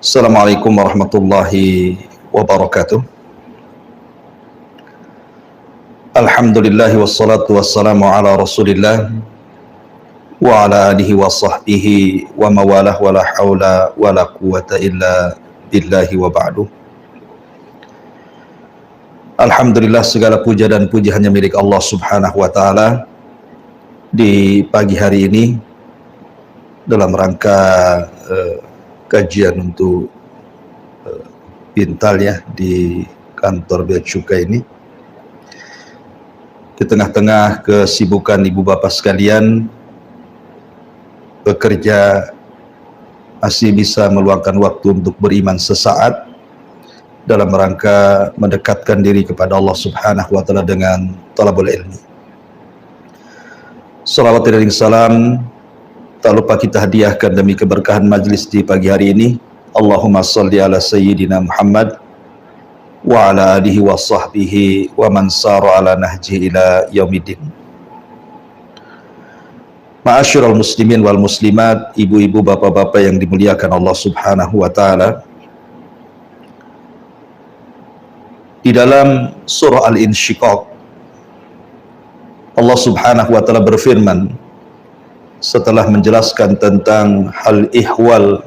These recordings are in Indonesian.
Assalamualaikum warahmatullahi wabarakatuh. Alhamdulillah wassalatu wassalamu ala rasulillah wa ala alihi wa sahbihi wa mawalah wa la hawla wa la quwata illa billahi wa ba'du. Alhamdulillah, segala puja dan puji hanya milik Allah subhanahu wa ta'ala. Di pagi hari ini dalam rangka kajian untuk pintal ya di kantor Bea Cukai ini, di tengah-tengah kesibukan ibu bapak sekalian bekerja, masih bisa meluangkan waktu untuk beriman sesaat dalam rangka mendekatkan diri kepada Allah subhanahu wa ta'ala dengan talabul ilmi. Salawat dan salam tak lupa kita hadiahkan demi keberkahan majlis di pagi hari ini. Allahumma salli ala sayyidina Muhammad wa ala alihi wa sahbihi wa man sara ala nahji ila yaumiddin. Ma'asyiral muslimin wal muslimat, ibu-ibu, bapak-bapak yang dimuliakan Allah subhanahu wa ta'ala. Di dalam surah Al-Insyiqaq, Allah subhanahu wa ta'ala berfirman setelah menjelaskan tentang hal ihwal,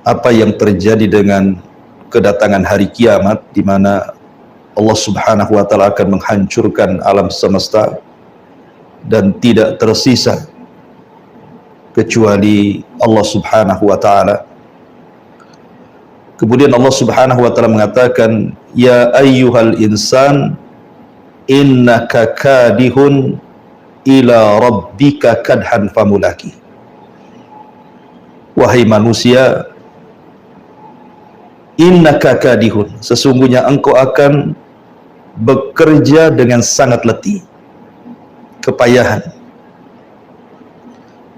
apa yang terjadi dengan kedatangan hari kiamat, di mana Allah subhanahu wa ta'ala akan menghancurkan alam semesta dan tidak tersisa kecuali Allah subhanahu wa ta'ala. Kemudian Allah subhanahu wa ta'ala mengatakan, ya ayyuhal insan innaka kadihun ila rabbika kadhan famulaki. Wahai manusia, innaka kadihun, sesungguhnya engkau akan bekerja dengan sangat letih, kepayahan,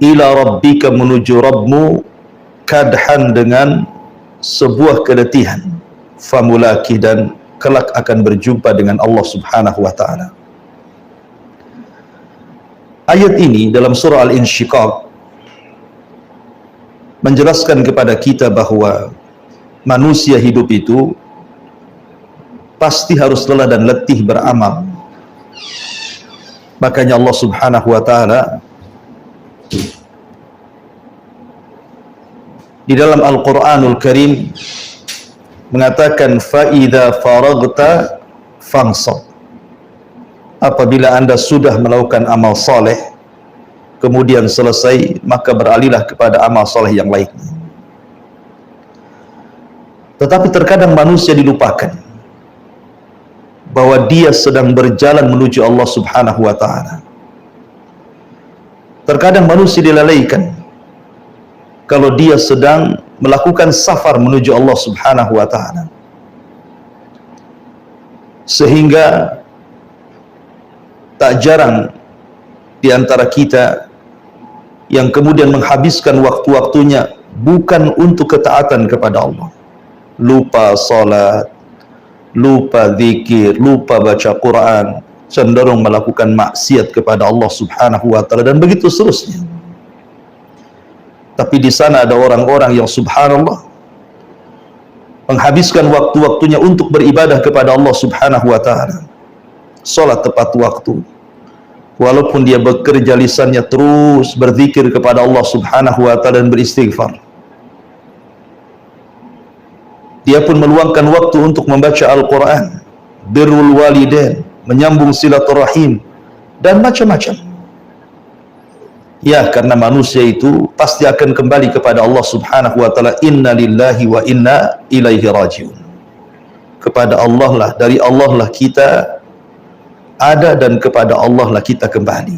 ila rabbika, menuju Rabbmu, kadhan, dengan sebuah keletihan, famulaki, dan kelak akan berjumpa dengan Allah subhanahu wa ta'ala. Ayat ini dalam surah Al-Insyiqaq menjelaskan kepada kita bahwa manusia hidup itu pasti harus lelah dan letih beramal. Makanya Allah subhanahu wa ta'ala di dalam Al-Quranul Karim mengatakan, fa'idha faragta fansab, apabila anda sudah melakukan amal soleh kemudian selesai, maka beralihlah kepada amal soleh yang lainnya. Tetapi terkadang manusia dilupakan bahwa dia sedang berjalan menuju Allah subhanahu wa ta'ala. Terkadang manusia dilalaikan kalau dia sedang melakukan safar menuju Allah subhanahu wa ta'ala, sehingga tak jarang di antara kita yang kemudian menghabiskan waktu-waktunya bukan untuk ketaatan kepada Allah, lupa salat, lupa zikir, lupa baca Quran, cenderung melakukan maksiat kepada Allah subhanahu wa ta'ala, dan begitu seterusnya. Tapi di sana ada orang-orang yang subhanallah menghabiskan waktu-waktunya untuk beribadah kepada Allah subhanahu wa ta'ala. Salat tepat waktu, walaupun dia bekerja lisannya terus berzikir kepada Allah subhanahu wa ta'ala dan beristighfar. Dia pun meluangkan waktu untuk membaca Al-Quran, birrul walidain, menyambung silaturahim, dan macam-macam. Ya, karena manusia itu pasti akan kembali kepada Allah subhanahu wa ta'ala. Inna lillahi wa inna ilaihi rajiun. Kepada Allah lah, dari Allah lah kita ada, dan kepada Allah lah kita kembali.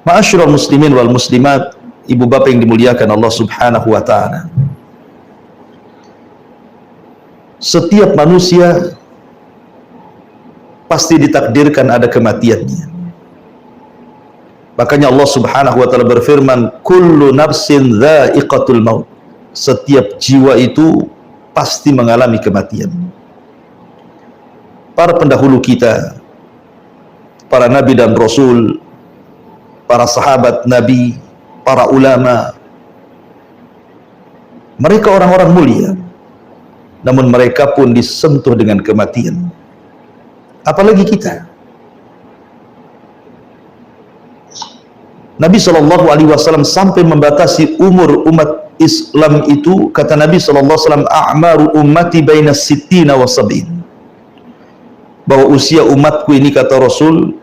Ma'asyiral muslimin wal muslimat, ibu bapak yang dimuliakan Allah subhanahu wa ta'ala, setiap manusia pasti ditakdirkan ada kematiannya. Makanya Allah subhanahu wa ta'ala berfirman, kullu nafsin dha'iqatul maut, setiap jiwa itu pasti mengalami kematian. Para pendahulu kita, para nabi dan rasul, para sahabat nabi, para ulama, Mereka orang-orang mulia, namun mereka pun disentuh dengan kematian. Apalagi kita. Nabi SAW sampai membatasi umur umat Islam itu, kata Nabi SAW, a'maru ummati baina sittina wa sab'in, bahwa usia umatku ini, kata Rasul,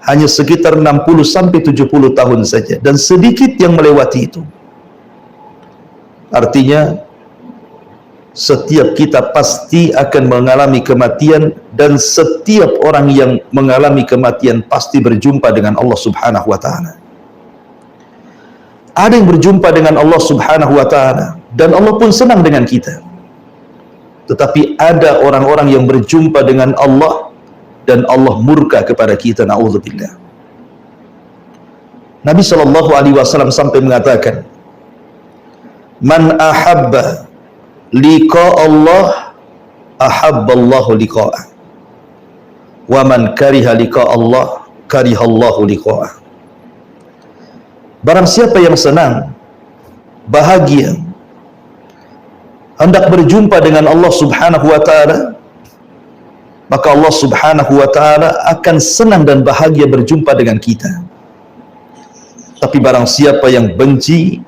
hanya sekitar 60 sampai 70 tahun saja, dan sedikit yang melewati itu. Artinya setiap kita pasti akan mengalami kematian, dan setiap orang yang mengalami kematian pasti berjumpa dengan Allah Subhanahu wa taala. Ada yang berjumpa dengan Allah Subhanahu wa taala dan Allah pun senang dengan kita. Tetapi ada orang-orang yang berjumpa dengan Allah dan Allah murka kepada kita, na'udzubillah. Nabi SAW sampai mengatakan, man ahabba liqa Allah ahabballahu liqa'ah, wa man kariha liqa Allah karihallahu liqa'ah. Barang siapa yang senang, bahagia, hendak berjumpa dengan Allah Subhanahu wa taala, maka Allah Subhanahu wa taala akan senang dan bahagia berjumpa dengan kita. Tapi barang siapa yang benci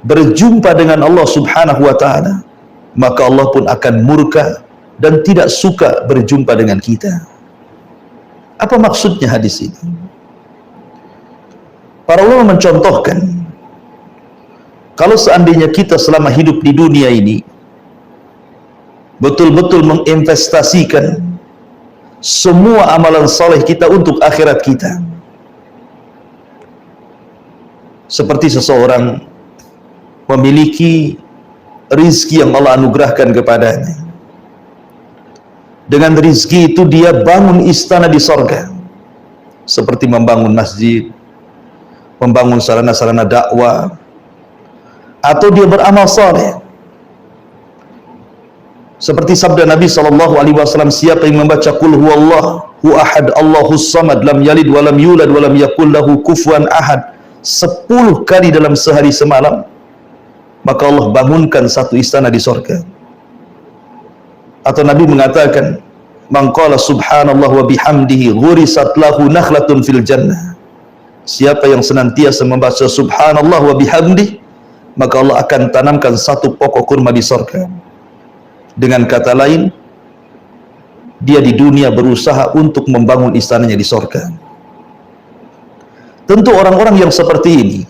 berjumpa dengan Allah Subhanahu wa taala, maka Allah pun akan murka dan tidak suka berjumpa dengan kita. Apa maksudnya hadis ini? Para ulama mencontohkan, kalau seandainya kita selama hidup di dunia ini betul-betul menginvestasikan semua amalan saleh kita untuk akhirat kita, seperti seseorang memiliki rizki yang Allah anugerahkan kepadanya. Dengan rizki itu dia bangun istana di sorga, seperti membangun masjid, membangun sarana-sarana dakwah, atau dia beramal saleh. Seperti sabda Nabi SAW, siapa yang membaca qul huwallahu ahad Allahus samad lam yalid walam yulad walam yakul lahu kufuwan ahad 10 kali dalam sehari semalam, maka Allah bangunkan satu istana di sorga. Atau Nabi mengatakan, man qala subhanallah wa bihamdihi ghurisat lahu nakhlatun fil jannah. Siapa yang senantiasa membaca subhanallah wa bihamdih, maka Allah akan tanamkan satu pokok kurma di sorga. Dengan kata lain, dia di dunia berusaha untuk membangun istananya di sorga. Tentu orang-orang yang seperti ini,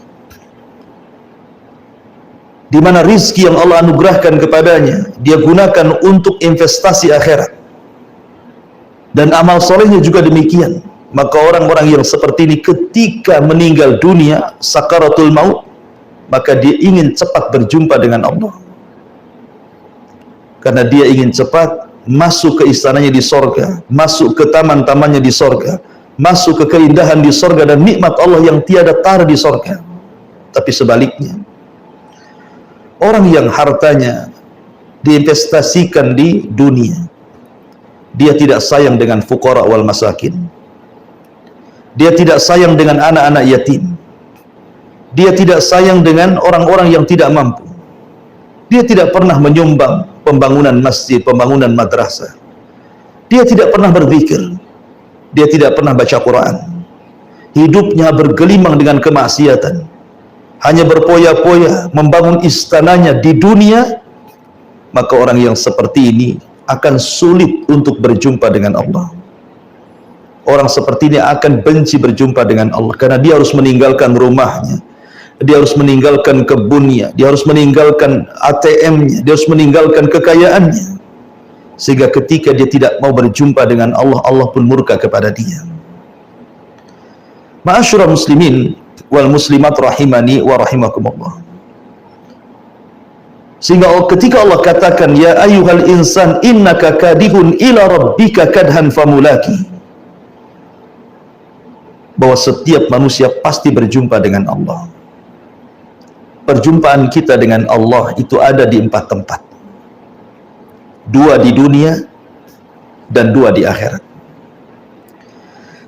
di mana rizki yang Allah anugerahkan kepadanya, dia gunakan untuk investasi akhirat, dan amal solehnya juga demikian. Maka orang-orang yang seperti ini ketika meninggal dunia, sakaratul maut, maka dia ingin cepat berjumpa dengan Allah, karena dia ingin cepat masuk ke istananya di sorga, masuk ke taman-tamannya di sorga, masuk ke keindahan di sorga dan nikmat Allah yang tiada tara di sorga. Tapi sebaliknya, orang yang hartanya diinvestasikan di dunia, dia tidak sayang dengan fuqara wal masakin, dia tidak sayang dengan anak-anak yatim, dia tidak sayang dengan orang-orang yang tidak mampu, dia tidak pernah menyumbang pembangunan masjid, pembangunan madrasah, dia tidak pernah berzikir, dia tidak pernah baca Quran, hidupnya bergelimang dengan kemaksiatan, hanya berpoya-poya membangun istananya di dunia, maka orang yang seperti ini akan sulit untuk berjumpa dengan Allah. Orang seperti ini akan benci berjumpa dengan Allah, karena dia harus meninggalkan rumahnya, dia harus meninggalkan kebunnya, dia harus meninggalkan ATM-nya, dia harus meninggalkan kekayaannya, sehingga ketika dia tidak mau berjumpa dengan Allah, Allah pun murka kepada dia. Ma'asyiral muslimin wal muslimat rahimani wa rahimakumullah. Sehingga ketika Allah katakan, ya ayyuhal insan innaka kadihun ila rabbika kadhan famulaki, bahwa setiap manusia pasti berjumpa dengan Allah. Perjumpaan kita dengan Allah itu ada di 4 tempat. 2 di dunia dan 2 di akhirat.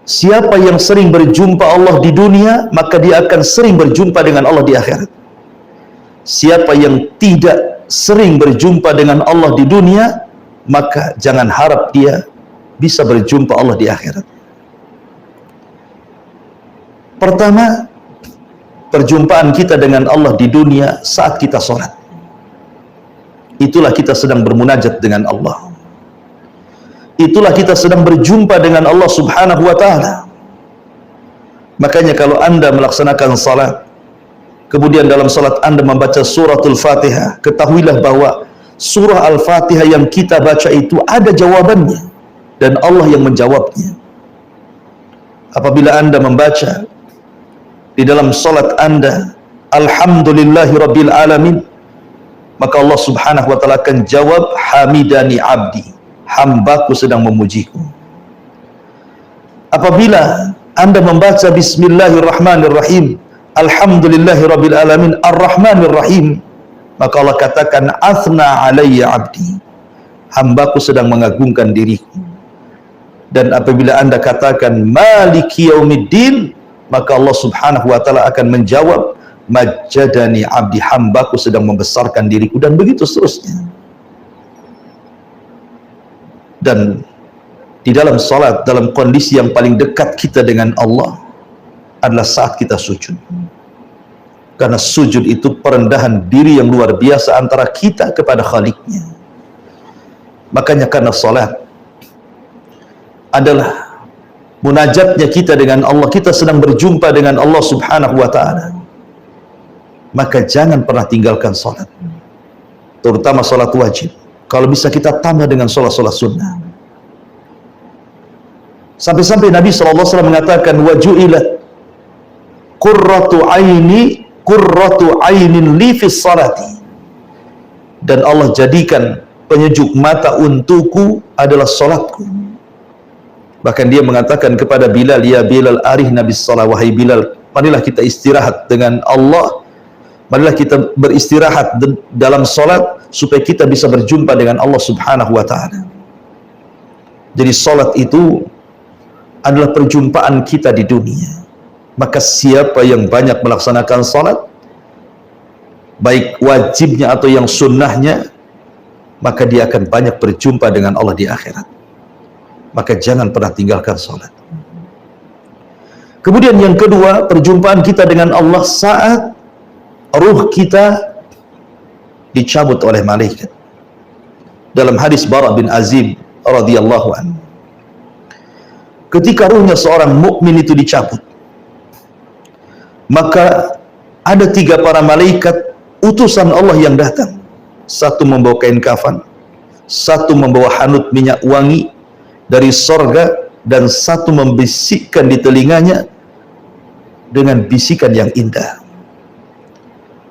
Siapa yang sering berjumpa Allah di dunia, maka dia akan sering berjumpa dengan Allah di akhirat. siapa yang tidak sering berjumpa dengan Allah di dunia, maka jangan harap dia bisa berjumpa Allah di akhirat. Pertama, perjumpaan kita dengan Allah di dunia saat kita sholat. Itulah kita sedang bermunajat dengan Allah. Itulah kita sedang berjumpa dengan Allah subhanahu wa ta'ala. Makanya kalau anda melaksanakan salat, kemudian dalam salat anda membaca suratul Fatihah, ketahuilah bahwa surah Al-Fatihah yang kita baca itu ada jawabannya, dan Allah yang menjawabnya. Apabila anda membaca di dalam salat anda, Alhamdulillahi Rabbil Alamin, maka Allah subhanahu wa ta'ala akan jawab, Hamidani Abdi, hambaku sedang memujiku. Apabila anda membaca Bismillahirrahmanirrahim, Alhamdulillahi Rabbil Alamin, Ar-Rahmanir Rahim, maka Allah katakan, Athna alayya abdi, hambaku sedang mengagungkan diriku. Dan apabila anda katakan Maliki Yaumiddin, maka Allah subhanahu wa ta'ala akan menjawab, Majjadani abdi, hambaku sedang membesarkan diriku, dan begitu seterusnya. Dan di dalam salat, dalam kondisi yang paling dekat kita dengan Allah adalah saat kita sujud. Karena sujud itu perendahan diri yang luar biasa antara kita kepada Khaliqnya. Makanya karena salat adalah munajatnya kita dengan Allah, kita sedang berjumpa dengan Allah subhanahu wa ta'ala, maka jangan pernah tinggalkan salat, terutama salat wajib. Kalau bisa kita tambah dengan salat-salat sunnah. Sampai-sampai Nabi SAW mengatakan, waju'ilat qurratu ainin li fis salati, dan Allah jadikan penyejuk mata untukku adalah salatku. Bahkan dia mengatakan kepada Bilal, ya Bilal arihna bis salat, wahai Bilal, marilah kita istirahat dengan Allah, marilah kita beristirahat dalam salat supaya kita bisa berjumpa dengan Allah subhanahu wa ta'ala. Jadi salat itu adalah perjumpaan kita di dunia. Maka siapa yang banyak melaksanakan salat, baik wajibnya atau yang sunnahnya, maka dia akan banyak berjumpa dengan Allah di akhirat. Maka jangan pernah tinggalkan salat. Kemudian yang kedua, perjumpaan kita dengan Allah saat ruh kita dicabut oleh malaikat. Dalam hadis Bara bin Azib radhiyallahu anhu, ketika ruhnya seorang mukmin itu dicabut, maka ada 3 para malaikat utusan Allah yang datang. Satu membawa kain kafan, satu membawa hanut minyak wangi dari sorga, dan satu membisikkan di telinganya dengan bisikan yang indah.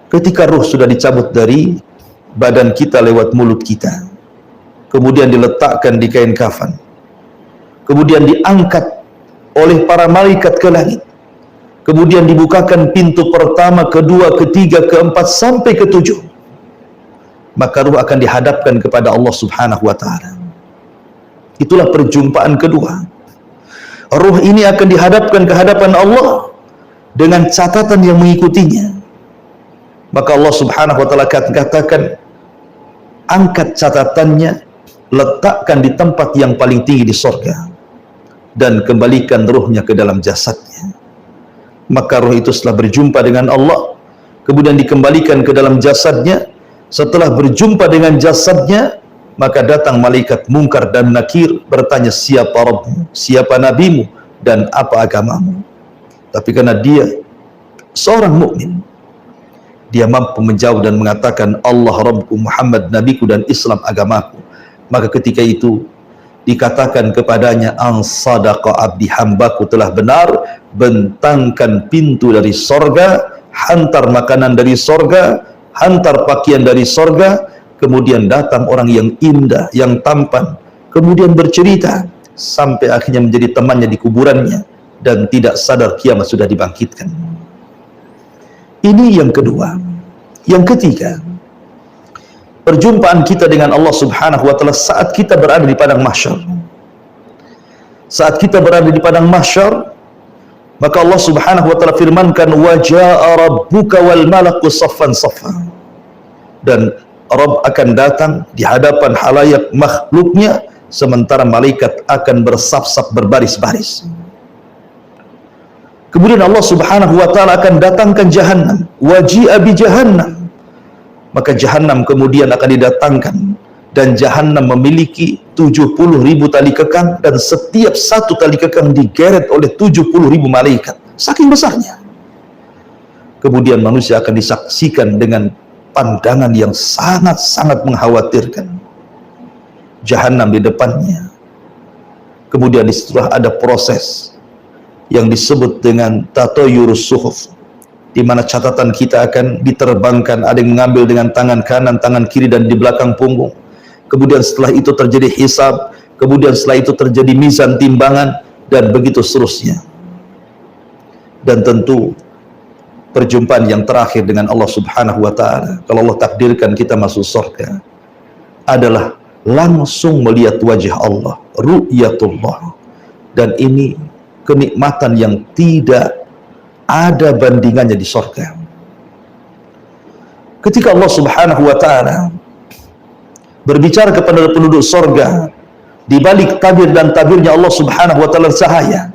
Ketika ruh sudah dicabut dari badan kita lewat mulut kita, kemudian diletakkan di kain kafan, kemudian diangkat oleh para malaikat ke langit, kemudian dibukakan pintu pertama, kedua, ketiga, keempat, sampai ke-7, maka ruh akan dihadapkan kepada Allah subhanahu wa ta'ala. Itulah perjumpaan kedua. Ruh ini akan dihadapkan ke hadapan Allah dengan catatan yang mengikutinya. Maka Allah subhanahu wa ta'ala katakan, angkat catatannya, letakkan di tempat yang paling tinggi di sorga, dan kembalikan ruhnya ke dalam jasadnya. Maka ruh itu setelah berjumpa dengan Allah, kemudian dikembalikan ke dalam jasadnya. Setelah berjumpa dengan jasadnya, maka datang malaikat Munkar dan Nakir bertanya, siapa Rabbmu, siapa nabimu, dan apa agamamu. Tapi karena dia seorang mukmin, dia mampu menjawab dan mengatakan, Allah Rabbku, Muhammad nabiku, dan Islam agamaku. Maka ketika itu dikatakan kepadanya, an sadaqa abdi, hambaku telah benar, bentangkan pintu dari sorga, hantar makanan dari sorga, hantar pakaian dari sorga. Kemudian datang orang yang indah, yang tampan, kemudian bercerita sampai akhirnya menjadi temannya di kuburannya, dan tidak sadar kiamat sudah dibangkitkan. Ini yang kedua. Yang ketiga, perjumpaan kita dengan Allah subhanahu wa ta'ala saat kita berada di padang mahsyar. Saat kita berada di padang mahsyar, maka Allah subhanahu wa ta'ala firmankan, wa jaa rabbuka wal malaku saffan saffa. dan Rabb akan datang di hadapan halayak makhluknya, sementara malaikat akan bersaf-saf berbaris-baris. Kemudian Allah Subhanahu wa taala akan datangkan Jahannam, waji'a bi Jahannam. Maka Jahannam kemudian akan didatangkan, dan Jahannam memiliki 70.000 tali kekang, dan setiap satu tali kekang digeret oleh 70.000 malaikat, saking besarnya. Kemudian manusia akan disaksikan dengan pandangan yang sangat-sangat mengkhawatirkan. Jahannam di depannya. Kemudian setelah ada proses yang disebut dengan tatoyurus suhuf, di mana catatan kita akan diterbangkan, ada yang mengambil dengan tangan kanan, tangan kiri, dan di belakang punggung. Kemudian setelah itu terjadi hisab, kemudian setelah itu terjadi mizan timbangan, dan begitu seterusnya. Dan tentu perjumpaan yang terakhir dengan Allah Subhanahu wa taala, kalau Allah takdirkan kita masuk surga, adalah langsung melihat wajah Allah, ru'yatullah. Dan ini kenikmatan yang tidak ada bandingannya di surga. Ketika Allah Subhanahu wa taala berbicara kepada penduduk surga, di balik tabir dan tabirnya Allah Subhanahu wa taala cahaya,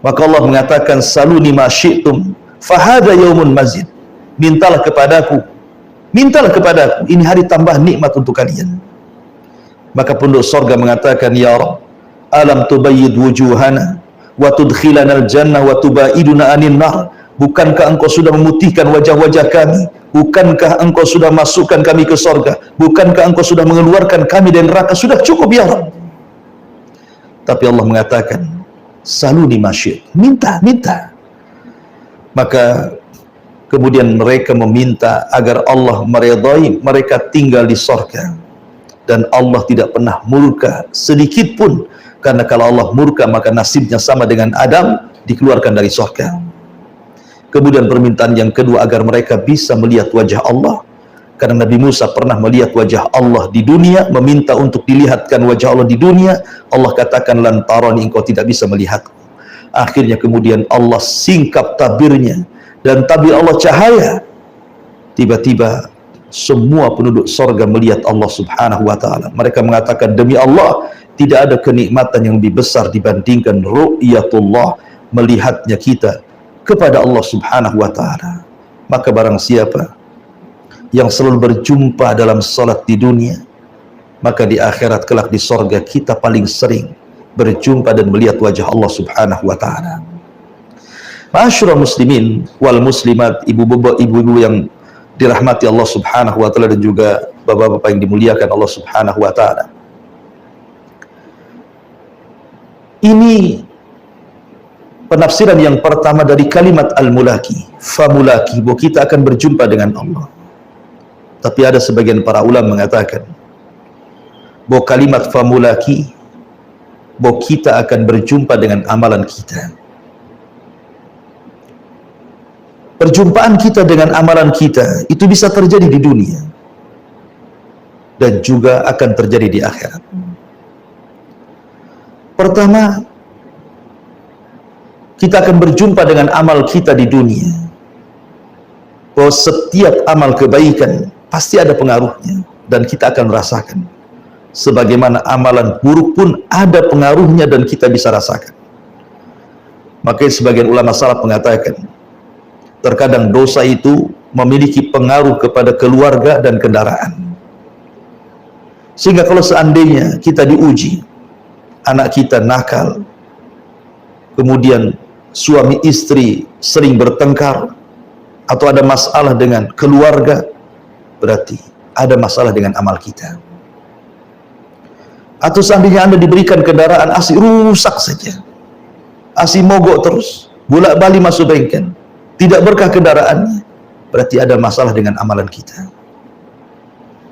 maka Allah mengatakan, saluni ma syi'tum fahada yaumun mazid. Mintalah kepadaku, ini hari tambah nikmat untuk kalian. Maka penduduk surga mengatakan, ya Rabb, alam tubayyid wujuhana wa tudkhilanal jannah wa tubaiduna anin nar. Bukankah engkau sudah memutihkan wajah-wajah kami? Bukankah engkau sudah masukkan kami ke surga? Bukankah engkau sudah mengeluarkan kami dari neraka? Sudah cukup ya Rabb. Tapi Allah mengatakan, saluni masyid, minta. Maka kemudian mereka meminta agar Allah meridai mereka tinggal di surga, dan Allah tidak pernah murka sedikit pun, karena kalau Allah murka maka nasibnya sama dengan Adam, dikeluarkan dari surga. Kemudian permintaan yang kedua agar mereka bisa melihat wajah Allah, karena Nabi Musa pernah melihat wajah Allah di dunia, meminta untuk dilihatkan wajah Allah di dunia. Allah katakan, lan tarani, engkau tidak bisa melihatku. Akhirnya kemudian Allah singkap tabirnya, dan tabir Allah cahaya. Tiba-tiba semua penduduk surga melihat Allah Subhanahu wa taala. Mereka mengatakan, demi Allah, tidak ada kenikmatan yang lebih besar dibandingkan ru'yatullah, melihatnya kita kepada Allah Subhanahu wa taala. Maka barang siapa yang selalu berjumpa dalam salat di dunia, maka di akhirat kelak di surga kita paling sering berjumpa dan melihat wajah Allah Subhanahu wa taala. Ma'asyiral muslimin wal muslimat, ibu-ibu yang dirahmati Allah Subhanahu wa taala, dan juga bapak-bapak yang dimuliakan Allah Subhanahu wa taala. Ini penafsiran yang pertama dari kalimat al-mulaki, famulaki, bahwa kita akan berjumpa dengan Allah. Tapi ada sebagian para ulama mengatakan bahwa kalimat famulaki, bahwa kita akan berjumpa dengan amalan kita. Perjumpaan kita dengan amalan kita itu bisa terjadi di dunia, dan juga akan terjadi di akhirat. Pertama, kita akan berjumpa dengan amal kita di dunia, bahwa setiap amal kebaikan pasti ada pengaruhnya, dan kita akan merasakan. Sebagaimana amalan buruk pun ada pengaruhnya dan kita bisa rasakan. Makanya sebagian ulama salaf mengatakan, terkadang dosa itu memiliki pengaruh kepada keluarga dan kendaraan. Sehingga kalau seandainya kita diuji, anak kita nakal, kemudian suami istri sering bertengkar, atau ada masalah dengan keluarga, berarti ada masalah dengan amal kita. Atau seandainya Anda diberikan kendaraan asli rusak saja, asli mogok terus, bolak-balik masuk bengkel, tidak berkah kendaraannya, berarti ada masalah dengan amalan kita.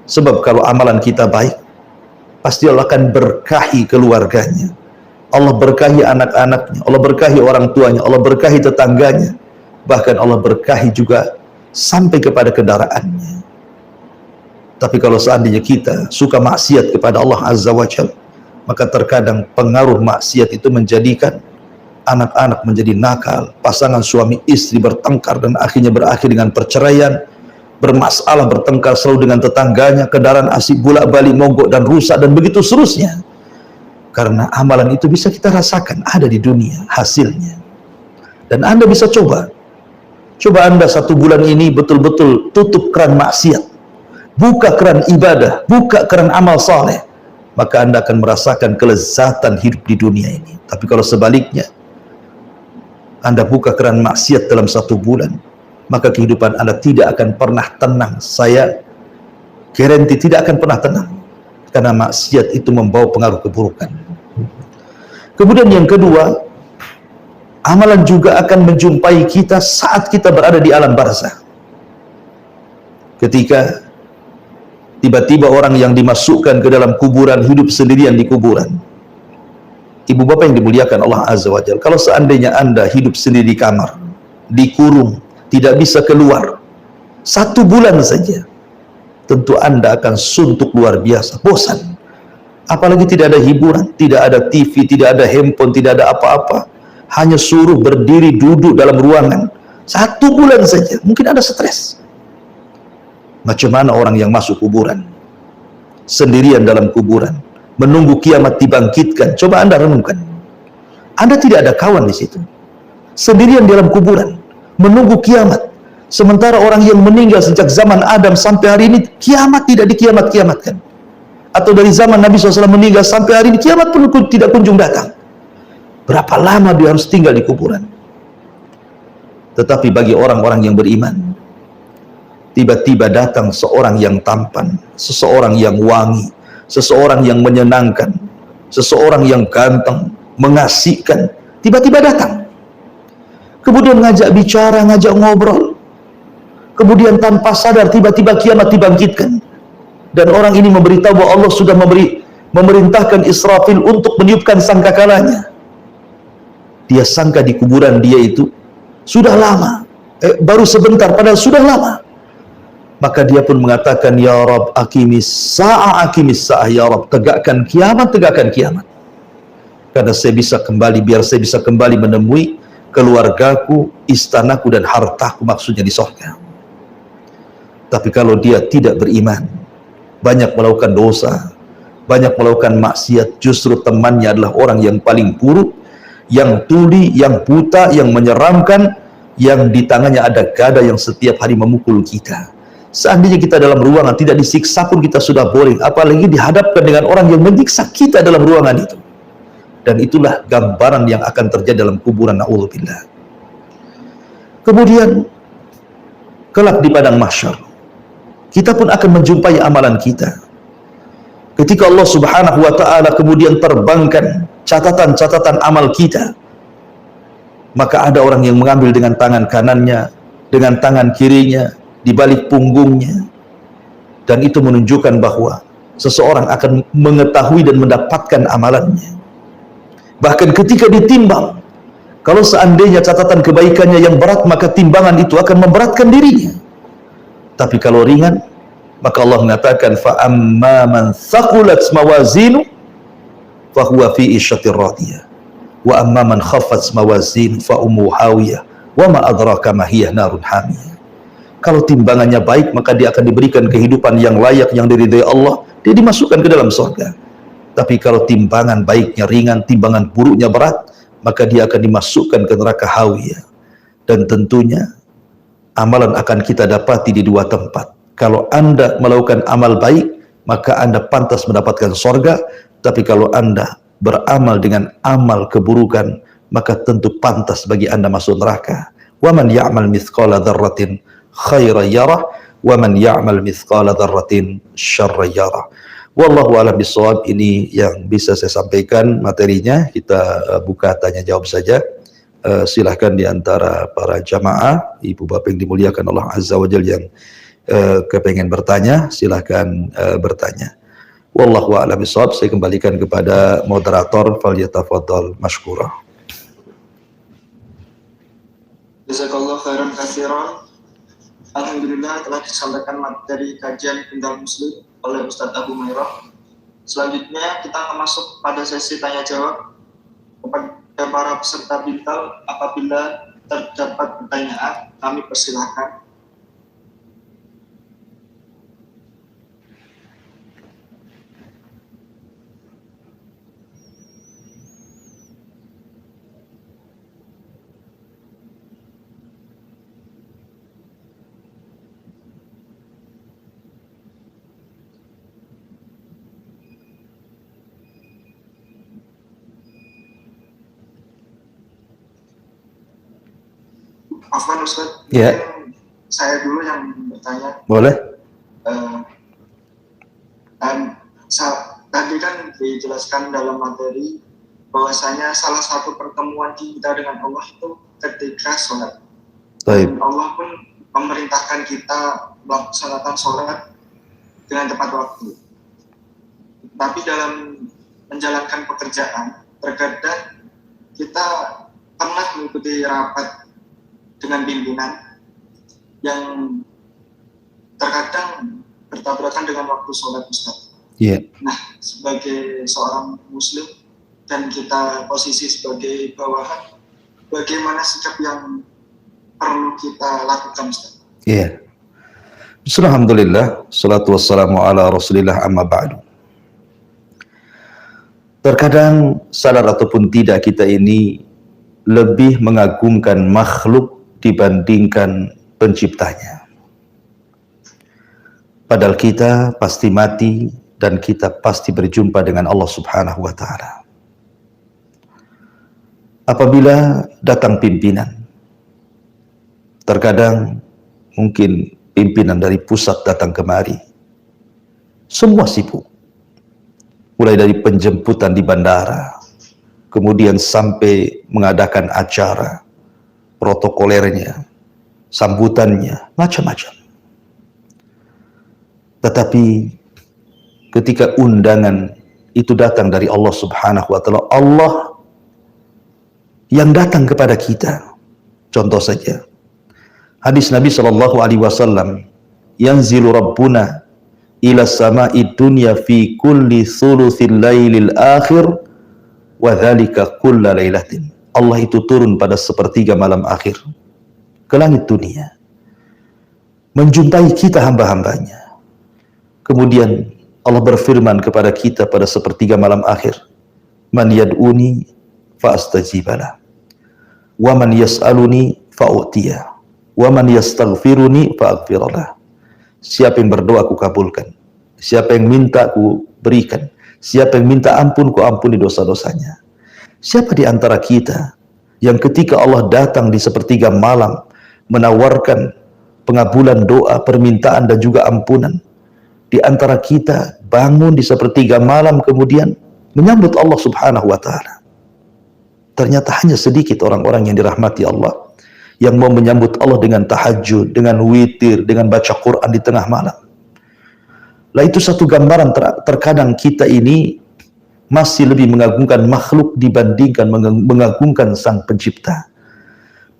Sebab kalau amalan kita baik, pasti Allah akan berkahi keluarganya, Allah berkahi anak-anaknya, Allah berkahi orang tuanya, Allah berkahi tetangganya, bahkan Allah berkahi juga sampai kepada kendaraannya. Tapi kalau seandainya kita suka maksiat kepada Allah Azza wa Jalla, maka terkadang pengaruh maksiat itu menjadikan anak-anak menjadi nakal, pasangan suami istri bertengkar dan akhirnya berakhir dengan perceraian, bermasalah, bertengkar selalu dengan tetangganya, kendaraan asik bolak-balik mogok dan rusak dan begitu seterusnya. Karena amalan itu bisa kita rasakan ada di dunia hasilnya. Dan Anda bisa coba Anda 1 bulan ini betul-betul tutup keran maksiat, buka keran ibadah, buka keran amal saleh, maka Anda akan merasakan kelezatan hidup di dunia ini. Tapi kalau sebaliknya, Anda buka keran maksiat dalam 1 bulan, maka kehidupan Anda tidak akan pernah tenang. Saya garanti tidak akan pernah tenang, karena maksiat itu membawa pengaruh keburukan. Kemudian yang kedua, amalan juga akan menjumpai kita saat kita berada di alam barzakh. Ketika tiba-tiba orang yang dimasukkan ke dalam kuburan hidup sendirian di kuburan. Ibu bapak yang dimuliakan Allah Azza wa Jalla, kalau seandainya Anda hidup sendiri di kamar, dikurung, tidak bisa keluar 1 bulan saja, tentu Anda akan suntuk luar biasa, bosan. Apalagi tidak ada hiburan, tidak ada TV, tidak ada handphone, tidak ada apa-apa, hanya suruh berdiri duduk dalam ruangan 1 bulan saja, mungkin Anda stres. Macam mana orang yang masuk kuburan sendirian dalam kuburan, menunggu kiamat dibangkitkan? Coba Anda renungkan. Anda tidak ada kawan di situ, sendirian dalam kuburan, menunggu kiamat. Sementara orang yang meninggal sejak zaman Adam sampai hari ini, kiamat tidak dikiamat-kiamatkan. Atau dari zaman Nabi SAW meninggal sampai hari ini, kiamat pun tidak kunjung datang. Berapa lama dia harus tinggal di kuburan? Tetapi bagi orang-orang yang beriman, tiba-tiba datang seorang yang tampan, seseorang yang wangi, seseorang yang menyenangkan, seseorang yang ganteng, mengasihkan, tiba-tiba datang. Kemudian ngajak bicara, ngajak ngobrol. Kemudian tanpa sadar tiba-tiba kiamat dibangkitkan. Dan orang ini memberitahu bahwa Allah sudah memerintahkan Israfil untuk meniupkan sangkakalanya. Dia sangka di kuburan dia itu sudah lama, baru sebentar, padahal sudah lama. Maka dia pun mengatakan, ya Rabb, aqimis sa'ah, ya Rabb, tegakkan kiamat, tegakkan kiamat. Karena saya bisa kembali, biar saya bisa kembali menemui keluargaku, istanaku, dan hartaku, maksudnya di surga. Tapi kalau dia tidak beriman, banyak melakukan dosa, banyak melakukan maksiat, justru temannya adalah orang yang paling buruk, yang tuli, yang buta, yang menyeramkan, yang di tangannya ada gada yang setiap hari memukul kita. Seandainya kita dalam ruangan tidak disiksa pun kita sudah boring, apalagi dihadapkan dengan orang yang menyiksa kita dalam ruangan itu. Dan itulah gambaran yang akan terjadi dalam kuburan, na'udzubillah. Kemudian kelak di padang mahsyar, kita pun akan menjumpai amalan kita. Ketika Allah Subhanahu wa ta'ala kemudian terbangkan catatan-catatan amal kita, maka ada orang yang mengambil dengan tangan kanannya, dengan tangan kirinya, di balik punggungnya, dan itu menunjukkan bahwa seseorang akan mengetahui dan mendapatkan amalannya. Bahkan ketika ditimbang, kalau seandainya catatan kebaikannya yang berat, maka timbangan itu akan memberatkan dirinya. Tapi kalau ringan, maka Allah mengatakan, fa amma man thaqulat mawazinu fa huwa fi 'ishatir radiyah wa amma man khaffat mawazinu fa ummu hawiyah wa ma adraka ma hiya narun hamiyah. Kalau timbangannya baik, maka dia akan diberikan kehidupan yang layak, yang diridhai Allah, dia dimasukkan ke dalam surga. Tapi kalau timbangan baiknya ringan, timbangan buruknya berat, maka dia akan dimasukkan ke neraka hawiyah. Dan tentunya amalan akan kita dapati di 2 tempat. Kalau Anda melakukan amal baik, maka Anda pantas mendapatkan surga. Tapi kalau Anda beramal dengan amal keburukan, maka tentu pantas bagi Anda masuk neraka. Wa man ya'mal mithqala dzarratin khairan yarah wa man ya'mal mithqala dzarratin syarran yarah. Wallahu a'lam bishawab. Ini yang bisa saya sampaikan materinya. Kita buka tanya jawab saja. Silahkan di antara para jamaah, ibu bapak yang dimuliakan Allah Azza wa Jalla, yang kepengen bertanya, silahkan bertanya. Wallahu a'lam bishawab. Saya kembalikan kepada moderator, falyatafaddal mashkura. Jazakallahu khairan katsiran. Alhamdulillah telah disampaikan materi kajian Bintang Muslim oleh Ustadz Abu Mairah. Selanjutnya kita akan masuk pada sesi tanya jawab kepada para peserta Bintang. Apabila terdapat pertanyaan, kami persilahkan. Afwan Ustaz, Ya. mungkin saya dulu yang bertanya. Boleh? Dan tadi kan dijelaskan dalam materi bahwasanya salah satu pertemuan kita dengan Allah itu ketika sholat. Baik. Dan Allah pun memerintahkan kita melaksanakan sholat dengan tepat waktu. Tapi dalam menjalankan pekerjaan, terkadang kita pernah mengikuti rapat dengan pimpinan yang terkadang bertabrakan dengan waktu sholat, Ustaz. Iya. Nah, sebagai seorang muslim dan kita posisi sebagai bawahan, bagaimana sikap yang perlu kita lakukan, Ustaz? Iya. Alhamdulillah, salatu wassalamu ala rasulillah, amma ba'du. Terkadang sadar ataupun tidak, kita ini lebih mengagungkan makhluk dibandingkan penciptanya. Padahal kita pasti mati dan kita pasti berjumpa dengan Allah Subhanahu wa ta'ala. Apabila datang pimpinan, terkadang mungkin pimpinan dari pusat datang kemari, semua sibuk, mulai dari penjemputan di bandara, kemudian sampai mengadakan acara, protokolernya, sambutannya, macam-macam. Tetapi ketika undangan itu datang dari Allah Subhanahu wa ta'ala, Allah yang datang kepada kita. Contoh saja hadis Nabi sallallahu alaihi wasallam, yanzilu rabbuna ila sama'i dunya fi kulli thuluthil lailil akhir wa dzalika kulla lailatin. Allah itu turun pada sepertiga malam akhir ke langit dunia, menjumpai kita hamba-hambanya. Kemudian Allah berfirman kepada kita pada sepertiga malam akhir, man yad'uni fa astajibalah, wa man yas'aluni fa u'tiyah, wa man yastaghfiruni fa aghfirlah. Siapa yang berdoa aku kabulkan, siapa yang minta aku berikan, siapa yang minta ampun ku ampuni dosa-dosanya. Siapa di antara kita yang ketika Allah datang di sepertiga malam menawarkan pengabulan doa, permintaan dan juga ampunan, di antara kita bangun di sepertiga malam kemudian menyambut Allah Subhanahu wa ta'ala? Ternyata hanya sedikit orang-orang yang dirahmati Allah yang mau menyambut Allah dengan tahajud, dengan witir, dengan baca Quran di tengah malam. Lah itu satu gambaran terkadang kita ini masih lebih mengagungkan makhluk dibandingkan mengagungkan Sang Pencipta.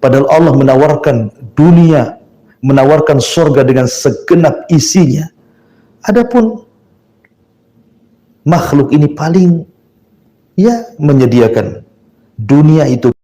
Padahal Allah menawarkan dunia, menawarkan surga dengan segenap isinya. Adapun makhluk ini paling menyediakan dunia itu